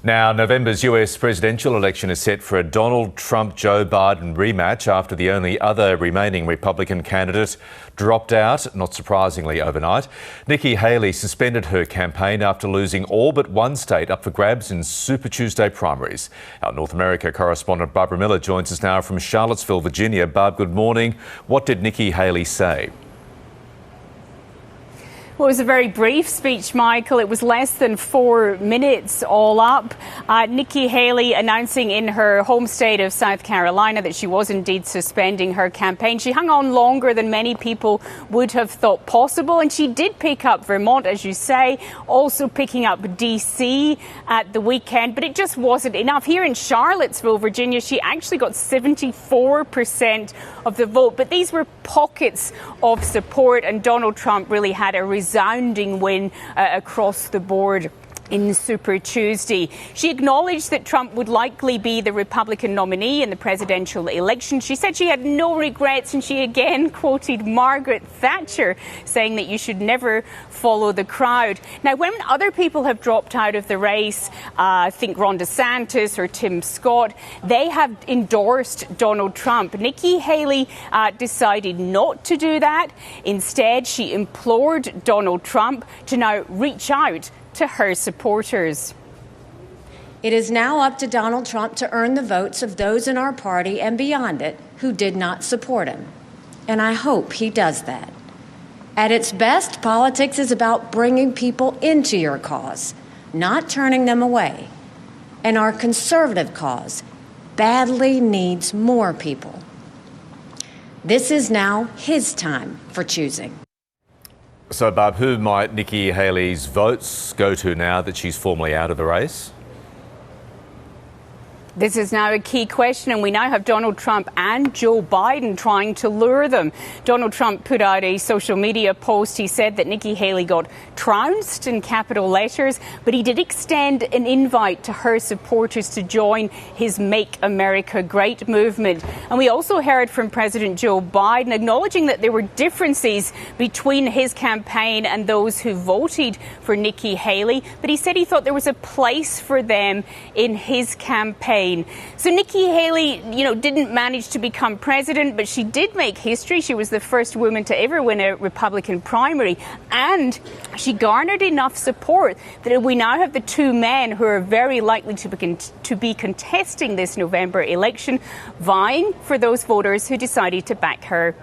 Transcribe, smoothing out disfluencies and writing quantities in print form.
Now, November's US presidential election is set for a Donald Trump-Joe Biden rematch after the only other remaining Republican candidate dropped out, not surprisingly, overnight. Nikki Haley suspended her campaign after losing all but one state up for grabs in Super Tuesday primaries. Our North America correspondent Barbara Miller joins us now from Charlottesville, Virginia. Barb, good morning. What did Nikki Haley say? Well, it was a very brief speech, Michael. It was less than 4 minutes all up. Nikki Haley announcing in her home state of South Carolina that she was indeed suspending her campaign. She hung on longer than many people would have thought possible, and she did pick up Vermont, as you say, also picking up D.C. at the weekend, but it just wasn't enough. Here in Charlottesville, Virginia, she actually got 74% of the vote, but these were pockets of support, and Donald Trump really had a resounding win across the board in Super Tuesday. She acknowledged that Trump would likely be the Republican nominee in the presidential election. She said she had no regrets, and she again quoted Margaret Thatcher, saying that you should never follow the crowd. Now, when other people have dropped out of the race, think Ron DeSantis or Tim Scott, they have endorsed Donald Trump. Nikki Haley decided not to do that. Instead, she implored Donald Trump to now reach out to her supporters. It is now up to Donald Trump to earn the votes of those in our party and beyond it who did not support him. And I hope he does that. At its best, politics is about bringing people into your cause, not turning them away. And our conservative cause badly needs more people. This is now his time for choosing. So, Barb, who might Nikki Haley's votes go to now that she's formally out of the race? This is now a key question, and we now have Donald Trump and Joe Biden trying to lure them. Donald Trump put out a social media post. He said that Nikki Haley got trounced in capital letters, but he did extend an invite to her supporters to join his Make America Great movement. And we also heard from President Joe Biden acknowledging that there were differences between his campaign and those who voted for Nikki Haley, but he said he thought there was a place for them in his campaign. So Nikki Haley, didn't manage to become president, but she did make history. She was the first woman to ever win a Republican primary, and she garnered enough support that we now have the two men who are very likely to be contesting this November election, vying for those voters who decided to back her.